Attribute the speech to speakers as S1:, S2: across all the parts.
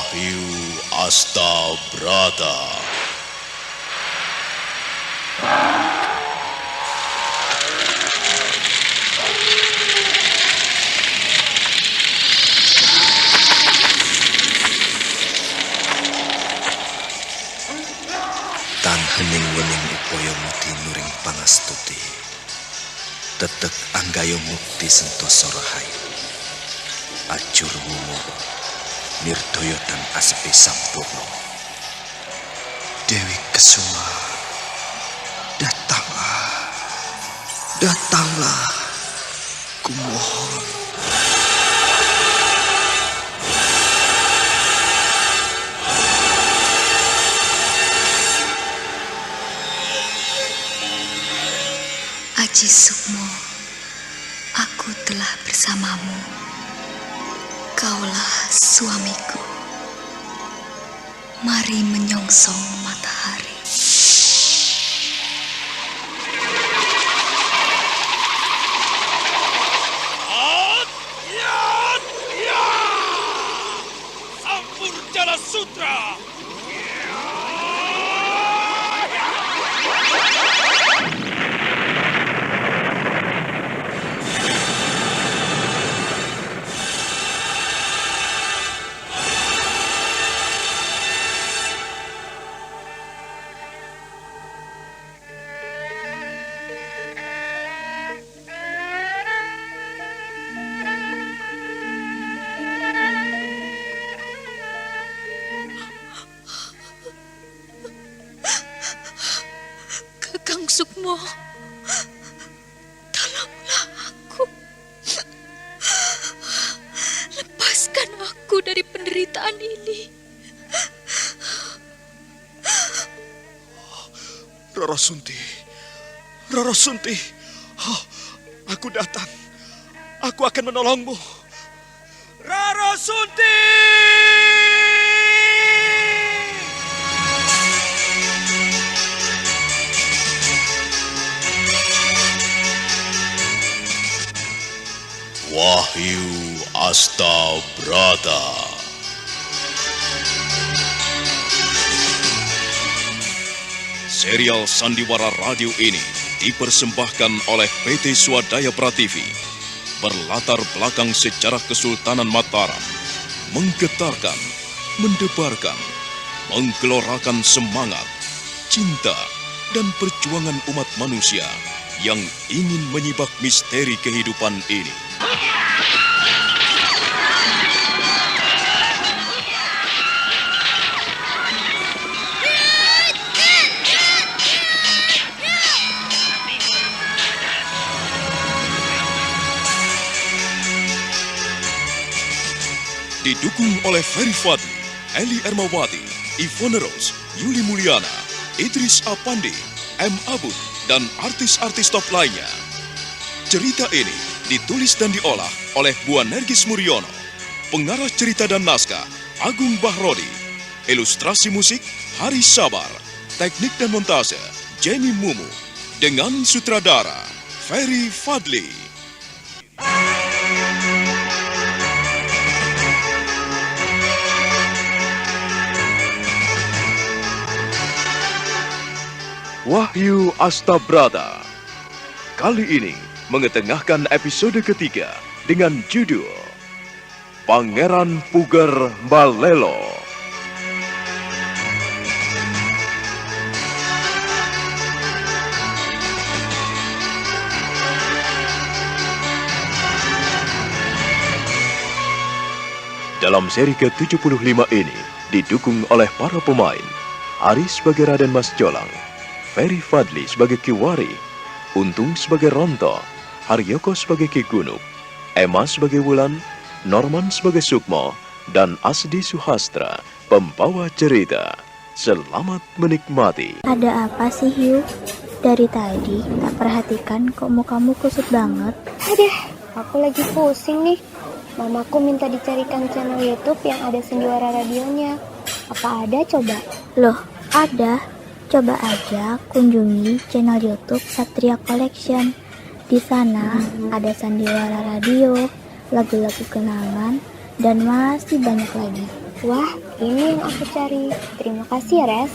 S1: Wahyu Astabrata.
S2: Tan hening wening upaya mudi nuring pangastuti. Tetek anggayo mukti sentosa rahayu. Ajur wungu nirdaya dan asepe sampurna. Dewi Kesuma, datanglah, datanglah, kumohon.
S3: Aji Sukmo, aku telah bersamamu. Kaulah suamiku. Mari menyongsong matahari.
S4: Sampur Jala Sutra.
S3: Kakang Sukmo, tolonglah aku. Lepaskan aku dari penderitaan ini.
S4: Rara Sunti, Rara Sunti, aku datang. Aku akan menolongmu. Rara Sunti!
S1: Wahyu Astabrata. Serial Sandiwara Radio ini dipersembahkan oleh PT Swadaya Prativi. Berlatar belakang sejarah Kesultanan Mataram. Menggetarkan, mendebarkan, menggelorakan semangat, cinta, dan perjuangan umat manusia yang ingin menyibak misteri kehidupan ini. Didukung oleh Ferry Fadli, Eli Ermawati, Ivone Rose, Yuli Mulyana, Idris Apandi, M. Abud, dan artis-artis top lainnya. Cerita ini ditulis dan diolah oleh Bu Nergis Muriono. Pengarah cerita dan naskah Agung Bahrodi. Ilustrasi musik Haris Sabar. Teknik dan montase Jamie Mumu. Dengan sutradara Ferry Fadli. Wahyu Astabrata. Kali ini mengetengahkan episode ketiga dengan judul Pangeran Puger Balelo. Dalam seri ke-75 ini didukung oleh para pemain Haris sebagai Raden Mas Jolang, Ferry Fadli sebagai Ki Wari, Untung sebagai Ronto, Haryoko sebagai Ki Gunuk, Emma sebagai Wulan, Norman sebagai Sukmo, dan Asdi Suhastra, pembawa cerita. Selamat menikmati.
S5: Ada apa sih, Yu? Dari tadi tak perhatikan kok mukamu kusut banget.
S6: Aduh, aku lagi pusing nih. Mamaku minta dicarikan channel YouTube yang ada Sandiwara radionya. Apa ada coba?
S5: Loh, ada. Coba aja kunjungi channel YouTube Satria Collection. Di sana ada Sandiwara Radio, lagu-lagu kenangan, dan masih banyak lagi.
S6: Wah, ini yang aku cari. Terima kasih ya, Res.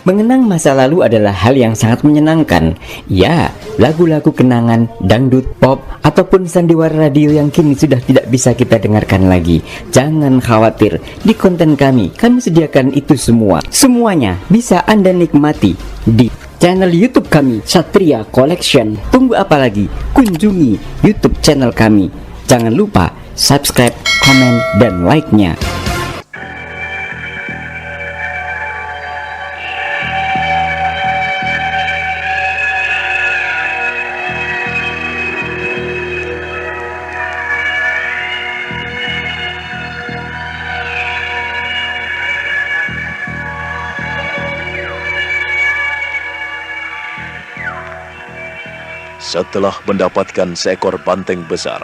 S7: Mengenang masa lalu adalah hal yang sangat menyenangkan. Ya, lagu-lagu kenangan, dangdut, pop, ataupun sandiwara radio yang kini sudah tidak bisa kita dengarkan lagi. Jangan khawatir, di konten kami sediakan itu semua. Semuanya bisa Anda nikmati di channel YouTube kami, Satria Collection. Tunggu apa lagi? Kunjungi YouTube channel kami. Jangan lupa subscribe, komen, dan like-nya.
S1: Setelah mendapatkan seekor banteng besar,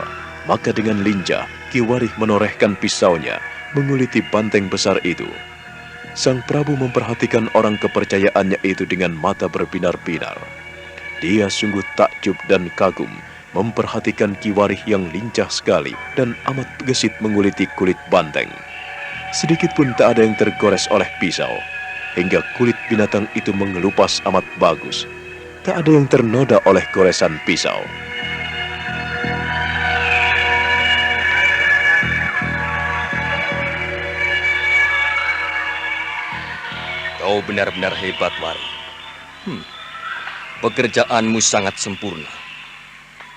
S1: maka dengan lincah Ki Warih menorehkan pisaunya, menguliti banteng besar itu. Sang Prabu memperhatikan orang kepercayaannya itu dengan mata berbinar-binar. Dia sungguh takjub dan kagum memperhatikan Ki Warih yang lincah sekali dan amat gesit menguliti kulit banteng. Sedikit pun tak ada yang tergores oleh pisau, hingga kulit binatang itu mengelupas amat bagus. Tak ada yang ternoda oleh goresan pisau.
S8: Kau benar-benar hebat, Wari. Pekerjaanmu sangat sempurna.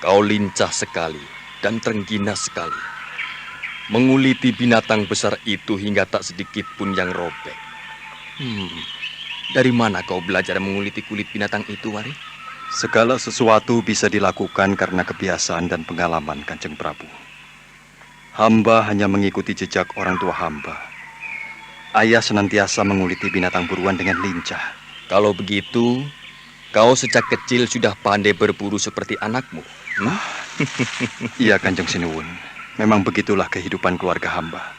S8: Kau lincah sekali dan terengginas sekali. Menguliti binatang besar itu hingga tak sedikit pun yang robek. Dari mana kau belajar menguliti kulit binatang itu, Wari?
S9: Segala sesuatu bisa dilakukan karena kebiasaan dan pengalaman, Kanjeng Prabu. Hamba hanya mengikuti jejak orang tua hamba. Ayah senantiasa menguliti binatang buruan dengan lincah.
S8: Kalau begitu, kau sejak kecil sudah pandai berburu seperti anakmu.
S9: Iya, Kanjeng Sinuwun. Memang begitulah kehidupan keluarga hamba.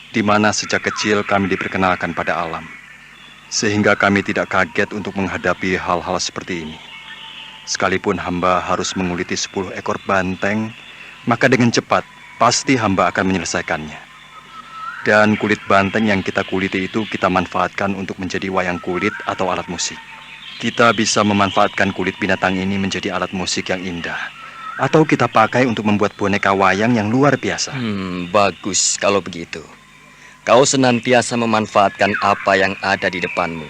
S9: Di mana sejak kecil kami diperkenalkan pada alam. Sehingga kami tidak kaget untuk menghadapi hal-hal seperti ini. Sekalipun hamba harus menguliti 10 ekor banteng, maka dengan cepat pasti hamba akan menyelesaikannya. Dan kulit banteng yang kita kuliti itu kita manfaatkan untuk menjadi wayang kulit atau alat musik. Kita bisa memanfaatkan kulit binatang ini menjadi alat musik yang indah. Atau kita pakai untuk membuat boneka wayang yang luar biasa.
S8: Bagus kalau begitu. Kau senantiasa memanfaatkan apa yang ada di depanmu.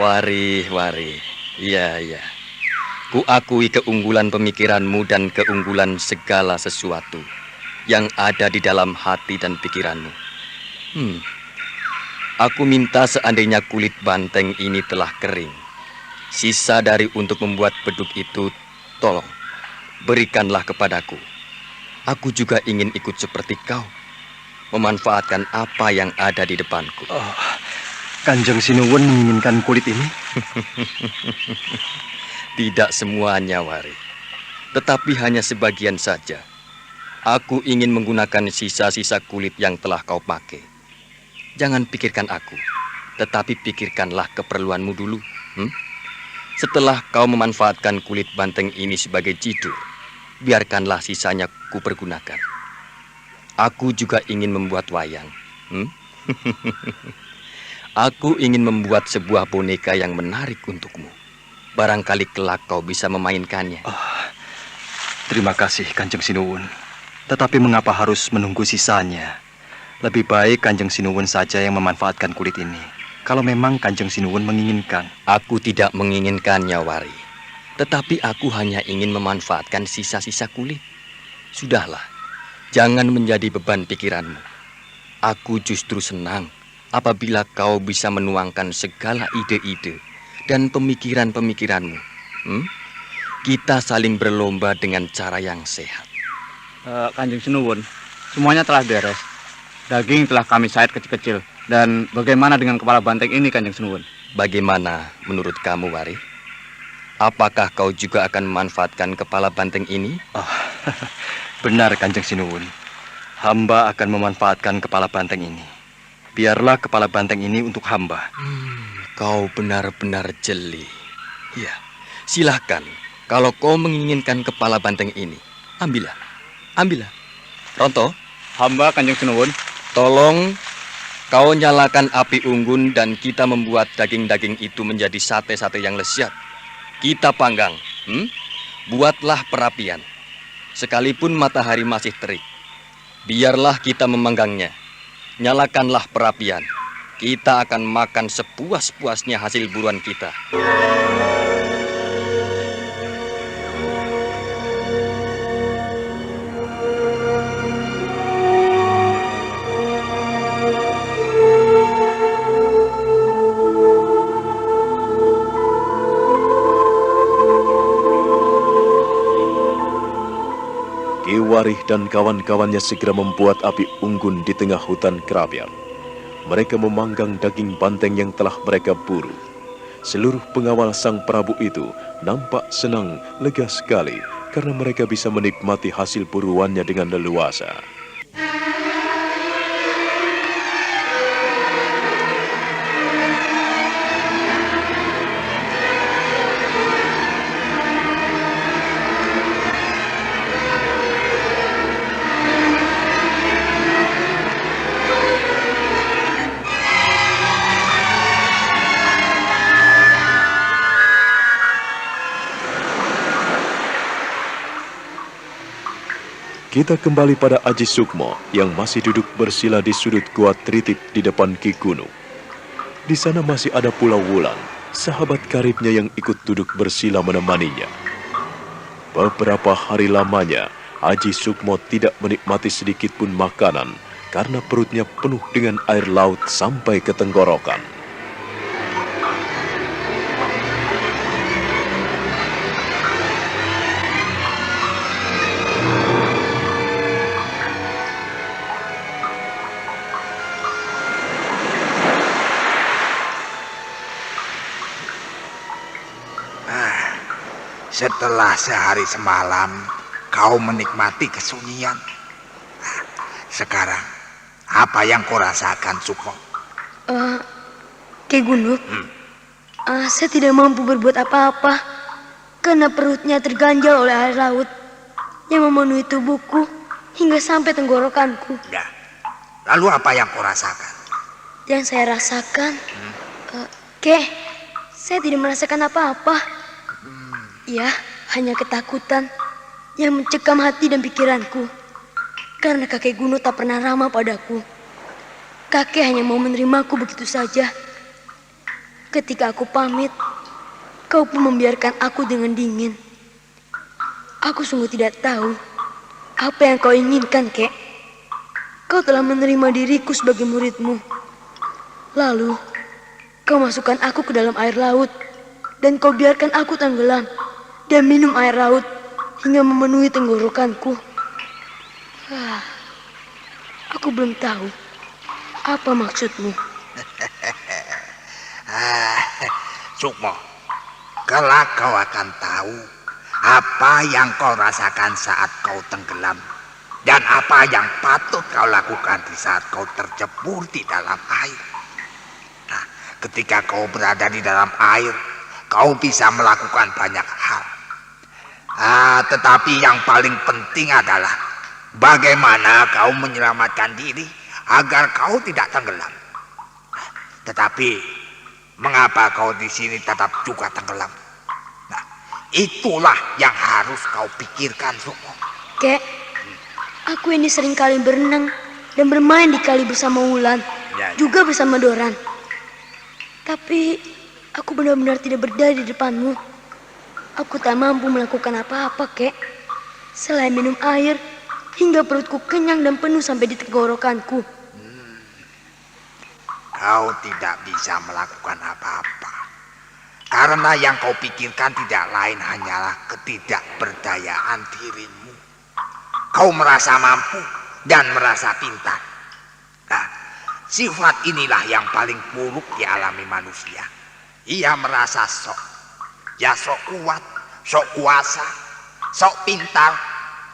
S8: Wari. Iya. Kuakui keunggulan pemikiranmu dan keunggulan segala sesuatu yang ada di dalam hati dan pikiranmu. Aku minta seandainya kulit banteng ini telah kering, sisa dari untuk membuat beduk itu, tolong berikanlah kepadaku. Aku juga ingin ikut seperti kau, memanfaatkan apa yang ada di depanku.
S9: Kanjeng Sinuwun menginginkan kulit ini?
S8: Tidak semuanya, Wari. Tetapi hanya sebagian saja. Aku ingin menggunakan sisa-sisa kulit yang telah kau pakai. Jangan pikirkan aku, tetapi pikirkanlah keperluanmu dulu. Setelah kau memanfaatkan kulit banteng ini sebagai jidur, biarkanlah sisanya kupergunakan. Aku juga ingin membuat wayang. Aku ingin membuat sebuah boneka yang menarik untukmu. Barangkali kelak kau bisa memainkannya.
S9: Terima kasih, Kanjeng Sinuwun. Tetapi mengapa harus menunggu sisanya? Lebih baik Kanjeng Sinuwun saja yang memanfaatkan kulit ini. Kalau memang Kanjeng Sinuwun menginginkan.
S8: Aku tidak menginginkannya, Wari. Tetapi aku hanya ingin memanfaatkan sisa-sisa kulit. Sudahlah. Jangan menjadi beban pikiranmu. Aku justru senang apabila kau bisa menuangkan segala ide-ide dan pemikiran-pemikiranmu. Kita saling berlomba dengan cara yang sehat.
S10: Kanjeng Sinuwun, semuanya telah beres. Daging telah kami sayat kecil-kecil. Dan bagaimana dengan kepala banteng ini, Kanjeng Sinuwun?
S8: Bagaimana menurut kamu, Wari? Apakah kau juga akan memanfaatkan kepala banteng ini?
S9: Benar, Kanjeng Sinuwun. Hamba akan memanfaatkan kepala banteng ini. Biarlah kepala banteng ini untuk hamba.
S8: Kau benar-benar jeli. Ya, silahkan. Kalau kau menginginkan kepala banteng ini, ambillah. Ambillah. Ronto,
S10: Hamba Kanjeng Sinuwun.
S8: tolong kau nyalakan api unggun dan kita membuat daging-daging itu menjadi sate-sate yang lezat. Kita panggang. Buatlah perapian. Sekalipun matahari masih terik, biarlah kita memanggangnya. Nyalakanlah perapian. Kita akan makan sepuas-puasnya hasil buruan kita.
S11: Ki Warih dan kawan-kawannya segera membuat api unggun di tengah hutan kerapian. Mereka memanggang daging banteng yang telah mereka buru. Seluruh pengawal Sang Prabu itu nampak senang, lega sekali karena mereka bisa menikmati hasil buruannya dengan leluasa. Kita kembali pada Aji Sukmo yang masih duduk bersila di sudut gua Tritip di depan Ki Gunung. Di sana masih ada pula Wulan, sahabat karibnya yang ikut duduk bersila menemaninya. Beberapa hari lamanya, Aji Sukmo tidak menikmati sedikit pun makanan karena perutnya penuh dengan air laut sampai ke tenggorokan.
S2: Setelah sehari semalam kau menikmati kesunyian. Sekarang apa yang kau rasakan, Sukmo?
S3: Ki Gunung, saya tidak mampu berbuat apa-apa karena perutnya terganjal oleh air laut yang memenuhi tubuhku hingga sampai tenggorokanku.
S2: Ya. Lalu apa yang kau rasakan?
S3: Yang saya rasakan, saya tidak merasakan apa-apa. Ya, hanya ketakutan yang mencekam hati dan pikiranku. Karena kakek Gunung tak pernah ramah padaku. Kakek hanya mau menerimaku begitu saja. Ketika aku pamit, kau pun membiarkan aku dengan dingin. Aku sungguh tidak tahu apa yang kau inginkan, Kek. Kau telah menerima diriku sebagai muridmu. Lalu, kau masukkan aku ke dalam air laut dan kau biarkan aku tenggelam dan minum air laut hingga memenuhi tenggorokanku. Aku belum tahu apa maksudmu.
S2: Sukmo, kelak kau akan tahu apa yang kau rasakan saat kau tenggelam dan apa yang patut kau lakukan di saat kau tercebur di dalam air. Nah, ketika kau berada di dalam air, kau bisa melakukan banyak hal. Tetapi yang paling penting adalah bagaimana kau menyelamatkan diri agar kau tidak tenggelam. Tetapi mengapa kau di sini tetap juga tenggelam? Nah, itulah yang harus kau pikirkan, Sukmo.
S3: Kek, aku ini sering kali berenang dan bermain di kali bersama Wulan, juga bersama Doran. Tapi aku benar-benar tidak berdaya di depanmu. Aku tak mampu melakukan apa-apa, Kek. Selain minum air, hingga perutku kenyang dan penuh sampai di tenggorokanku.
S2: Kau tidak bisa melakukan apa-apa. Karena yang kau pikirkan tidak lain hanyalah ketidakberdayaan dirimu. Kau merasa mampu dan merasa pintar. Nah, sifat inilah yang paling buruk dialami manusia. Ia merasa sok kuat, sok kuasa, sok pintar,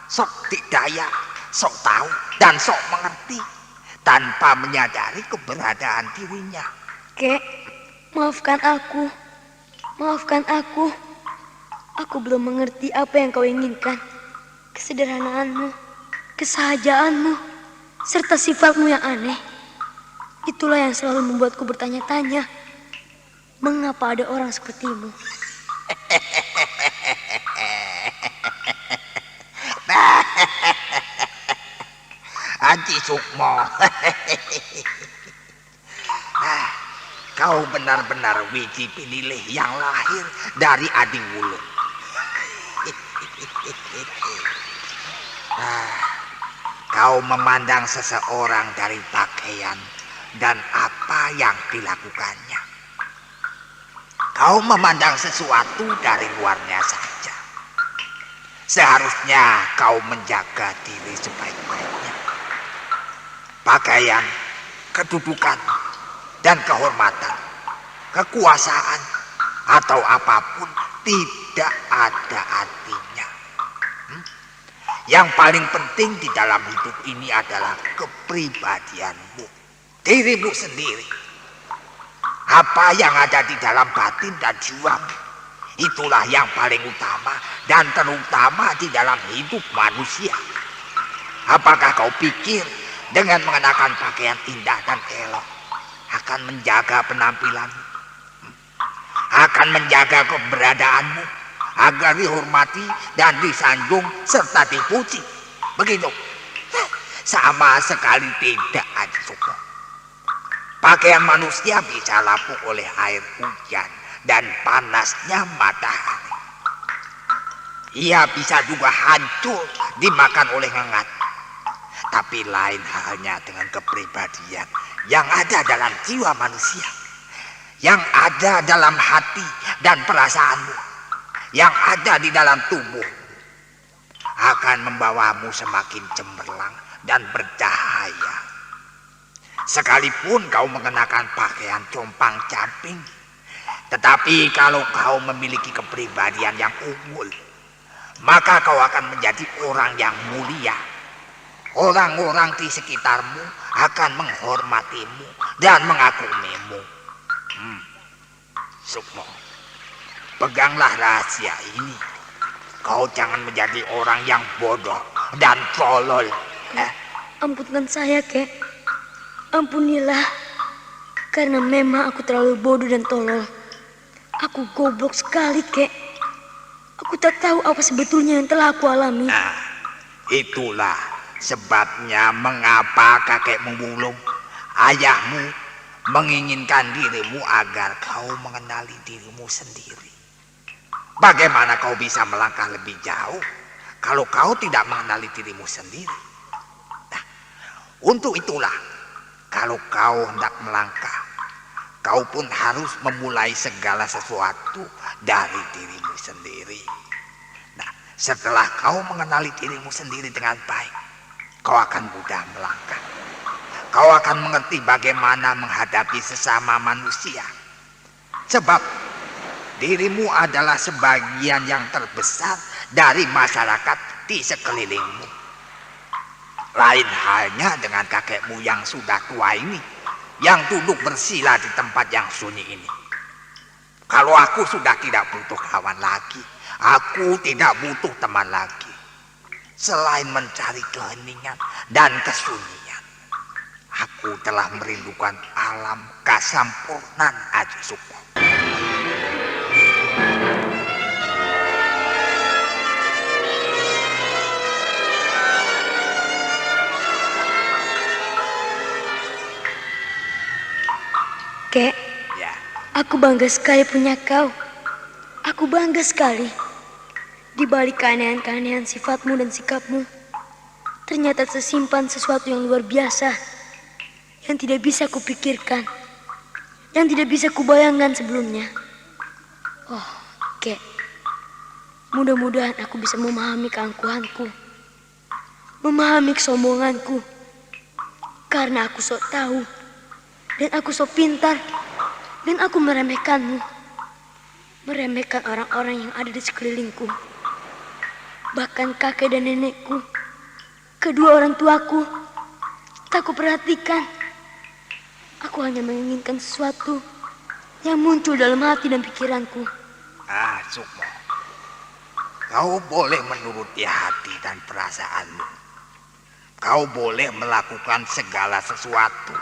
S2: sok dikdaya, sok tahu, dan sok mengerti tanpa menyadari keberadaan dirinya.
S3: Kek, maafkan aku. Maafkan aku. Aku belum mengerti apa yang kau inginkan. Kesederhanaanmu, kesahajaanmu, serta sifatmu yang aneh. Itulah yang selalu membuatku bertanya-tanya. Mengapa ada orang sepertimu?
S2: Aji Sukmo. Kau benar-benar wiji pinilih yang lahir dari Adi Wulung. Kau memandang seseorang dari pakaian dan apa yang dilakukannya. Kau memandang sesuatu dari luarnya saja. Seharusnya kau menjaga diri sebaik-baiknya. Pakaian, kedudukan, dan kehormatan, kekuasaan, atau apapun tidak ada artinya. Yang paling penting di dalam hidup ini adalah kepribadianmu, dirimu sendiri. Apa yang ada di dalam batin dan jiwamu, itulah yang paling utama dan terutama di dalam hidup manusia. Apakah kau pikir dengan mengenakan pakaian indah dan elok akan menjaga penampilanmu, akan menjaga keberadaanmu agar dihormati dan disanjung serta dipuji? Begitu? Sama sekali tidak, Aji Sukmo. Pakaian manusia bisa lapuk oleh air hujan dan panasnya matahari. Ia bisa juga hancur dimakan oleh ngengat. Tapi lain halnya dengan kepribadian yang ada dalam jiwa manusia, yang ada dalam hati dan perasaanmu, yang ada di dalam tubuh, akan membawamu semakin cemerlang dan bercahaya. Sekalipun kau mengenakan pakaian compang-camping, tetapi kalau kau memiliki kepribadian yang unggul, maka kau akan menjadi orang yang mulia. Orang-orang di sekitarmu akan menghormatimu dan mengagumimu. Sukmo, peganglah rahasia ini. Kau jangan menjadi orang yang bodoh dan tolol.
S3: Ampunkan saya, Kek. Ampunilah. Karena memang aku terlalu bodoh dan tolol. Aku goblok sekali, Kek. Aku tak tahu apa sebetulnya yang telah aku alami.
S2: Nah, itulah sebabnya mengapa kakekmu Wulung, ayahmu, menginginkan dirimu agar kau mengenali dirimu sendiri. Bagaimana kau bisa melangkah lebih jauh kalau kau tidak mengenali dirimu sendiri? Nah, untuk itulah, kalau kau hendak melangkah, kau pun harus memulai segala sesuatu dari dirimu sendiri. Nah, setelah kau mengenali dirimu sendiri dengan baik, kau akan mudah melangkah. Kau akan mengerti bagaimana menghadapi sesama manusia. Sebab dirimu adalah sebagian yang terbesar dari masyarakat di sekelilingmu. Lain halnya dengan kakekmu yang sudah tua ini, yang duduk bersila di tempat yang sunyi ini. Kalau aku sudah tidak butuh kawan lagi, aku tidak butuh teman lagi. Selain mencari keheningan dan kesunyian, aku telah merindukan alam kasampurnan Aji Sukmo.
S3: Kek,
S2: Ya.
S3: aku bangga sekali punya kau. Aku bangga sekali. Di balik keanehan-keanehan sifatmu dan sikapmu, ternyata tersimpan sesuatu yang luar biasa, yang tidak bisa kupikirkan, yang tidak bisa kubayangkan sebelumnya. Oh, Kek, mudah-mudahan aku bisa memahami keangkuhanku, memahami kesombonganku, karena aku sok tahu, dan aku sok pintar, dan aku meremehkanmu, meremehkan orang-orang yang ada di sekelilingku. Bahkan kakek dan nenekku, kedua orang tuaku, tak kuperhatikan. Aku hanya menginginkan sesuatu yang muncul dalam hati dan pikiranku.
S2: Sukmo, Kau boleh menuruti hati dan perasaanmu. Kau boleh melakukan segala sesuatu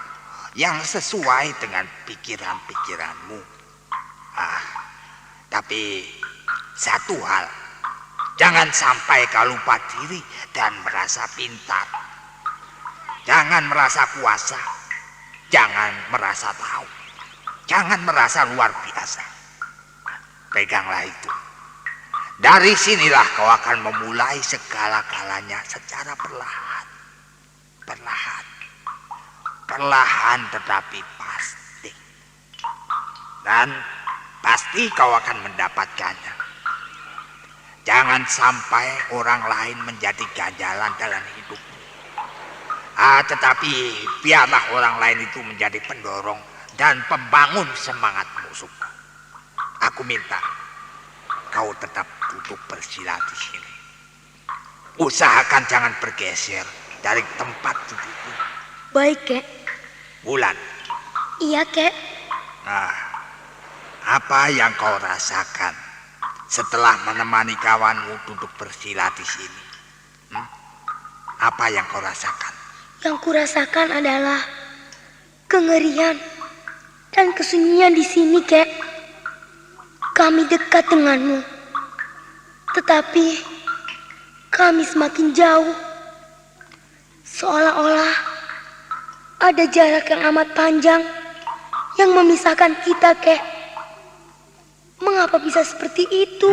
S2: yang sesuai dengan pikiran-pikiranmu. Tapi satu hal, jangan sampai kau lupa diri dan merasa pintar. Jangan merasa kuasa, jangan merasa tahu, jangan merasa luar biasa. Peganglah itu. Dari sinilah kau akan memulai segala-galanya secara perlahan. Perlahan tetapi pasti. Dan pasti kau akan mendapatkannya. Jangan sampai orang lain menjadi ganjalan dalam hidupmu. Tetapi biarlah orang lain itu menjadi pendorong dan pembangun semangatmu, Sukmo. Aku minta kau tetap duduk bersila di sini. Usahakan jangan bergeser dari tempat dudukmu.
S3: Baik, Kek.
S2: Wulan.
S3: Iya, Kek.
S2: Apa yang kau rasakan setelah menemani kawanmu duduk bersila di sini? Apa yang kau rasakan?
S3: Yang kurasakan adalah kengerian dan kesunyian di sini, Kek. Kami dekat denganmu, tetapi kami semakin jauh. Seolah-olah ada jarak yang amat panjang yang memisahkan kita, Kek. Mengapa bisa seperti itu?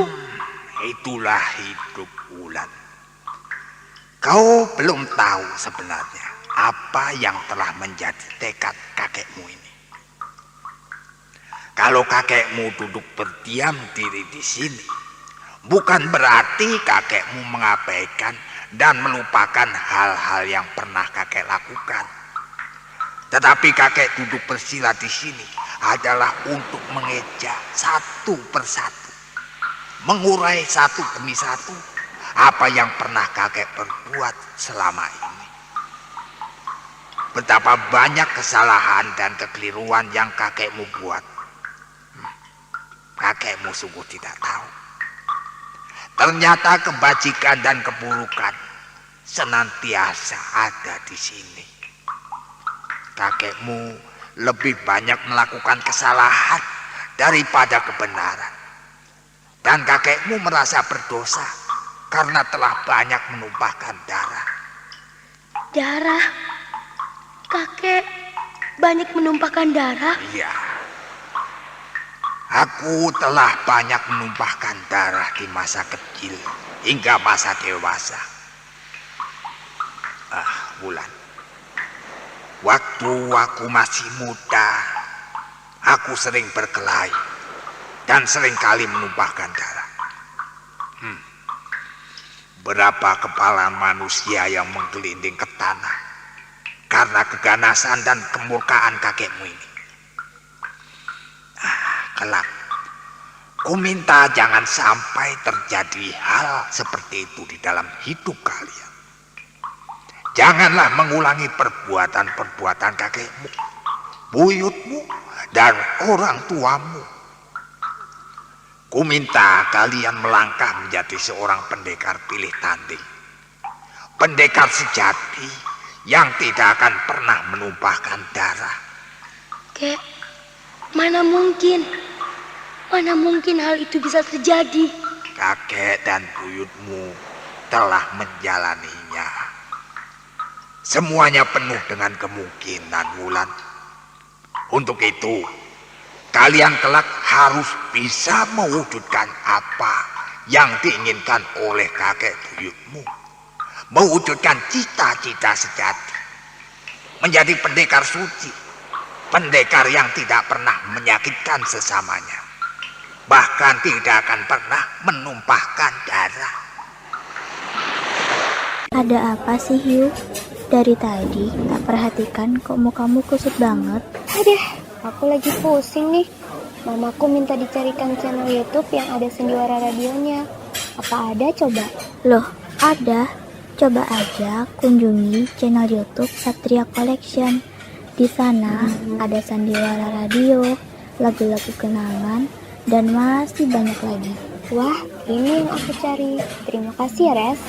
S2: Itulah hidup, Wulan. Kau belum tahu sebenarnya apa yang telah menjadi tekad kakekmu ini. Kalau kakekmu duduk berdiam diri di sini, bukan berarti kakekmu mengabaikan dan melupakan hal-hal yang pernah kakek lakukan. Tetapi kakek duduk bersila di sini adalah untuk mengeja satu persatu, mengurai satu demi satu apa yang pernah kakek perbuat selama ini. Betapa banyak kesalahan dan kekeliruan yang kakekmu buat. Kakekmu sungguh tidak tahu. Ternyata kebajikan dan keburukan senantiasa ada di sini. Kakekmu lebih banyak melakukan kesalahan daripada kebenaran. Dan kakekmu merasa berdosa karena telah banyak menumpahkan darah.
S3: Darah? Kakek banyak menumpahkan darah?
S2: Iya. Aku telah banyak menumpahkan darah di masa kecil hingga masa dewasa. Wulan, waktu aku masih muda, aku sering berkelahi dan seringkali menumpahkan darah. Berapa kepala manusia yang menggelinding ke tanah karena keganasan dan kemurkaan kakekmu ini. Kelak, ku minta jangan sampai terjadi hal seperti itu di dalam hidup kalian. Janganlah mengulangi perbuatan-perbuatan kakekmu, buyutmu, dan orang tuamu. Ku minta kalian melangkah menjadi seorang pendekar pilih tanding. Pendekar sejati yang tidak akan pernah menumpahkan darah.
S3: Kek, mana mungkin hal itu bisa terjadi?
S2: Kakek dan buyutmu telah menjalaninya. Semuanya penuh dengan kemungkinan, Wulan. Untuk itu, kalian kelak harus bisa mewujudkan apa yang diinginkan oleh kakek buyutmu. Mewujudkan cita-cita sejati. Menjadi pendekar suci. Pendekar yang tidak pernah menyakitkan sesamanya. Bahkan tidak akan pernah menumpahkan darah.
S5: Ada apa sih, Hiu? Dari tadi tak perhatikan kok mukamu kusut banget.
S6: Aku lagi pusing nih. Mamaku minta dicarikan channel YouTube yang ada sendiwara radionya. Apa ada coba?
S5: Loh, ada. Coba aja kunjungi channel YouTube Satria Collection. Di sana ada sandiwara radio, lagu-lagu kenangan, dan masih banyak lagi.
S6: Wah, Ini yang aku cari. Terima kasih ya, Res.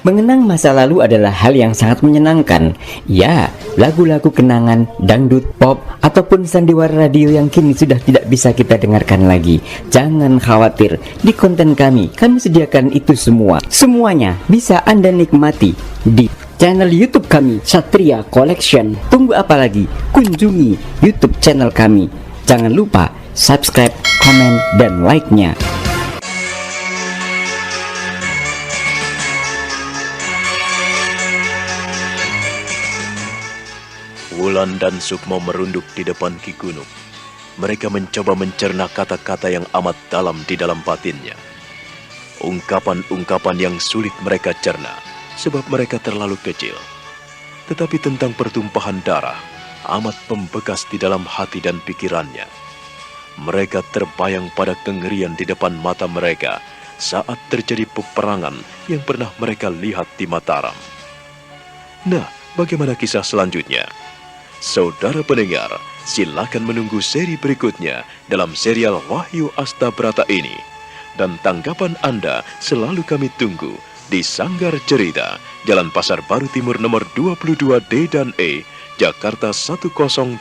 S7: Mengenang masa lalu adalah hal yang sangat menyenangkan. Ya, lagu-lagu kenangan, dangdut, pop, ataupun sandiwara radio yang kini sudah tidak bisa kita dengarkan lagi. Jangan khawatir, di konten kami sediakan itu semua. Semuanya bisa Anda nikmati di channel YouTube kami, Satria Collection. Tunggu apa lagi? Kunjungi YouTube channel kami. Jangan lupa subscribe, komen, dan like-nya.
S11: Wulan dan Sukmo merunduk di depan Ki Gunung. Mereka mencoba mencerna kata-kata yang amat dalam di dalam batinnya. Ungkapan-ungkapan yang sulit mereka cerna, sebab mereka terlalu kecil. Tetapi tentang pertumpahan darah, amat membekas di dalam hati dan pikirannya. Mereka terbayang pada kengerian di depan mata mereka saat terjadi peperangan yang pernah mereka lihat di Mataram. Nah, bagaimana kisah selanjutnya? Saudara pendengar, silakan menunggu seri berikutnya dalam serial Wahyu Astabrata ini. Dan tanggapan Anda selalu kami tunggu di Sanggar Cerita, Jalan Pasar Baru Timur nomor 22D dan E, Jakarta 10710.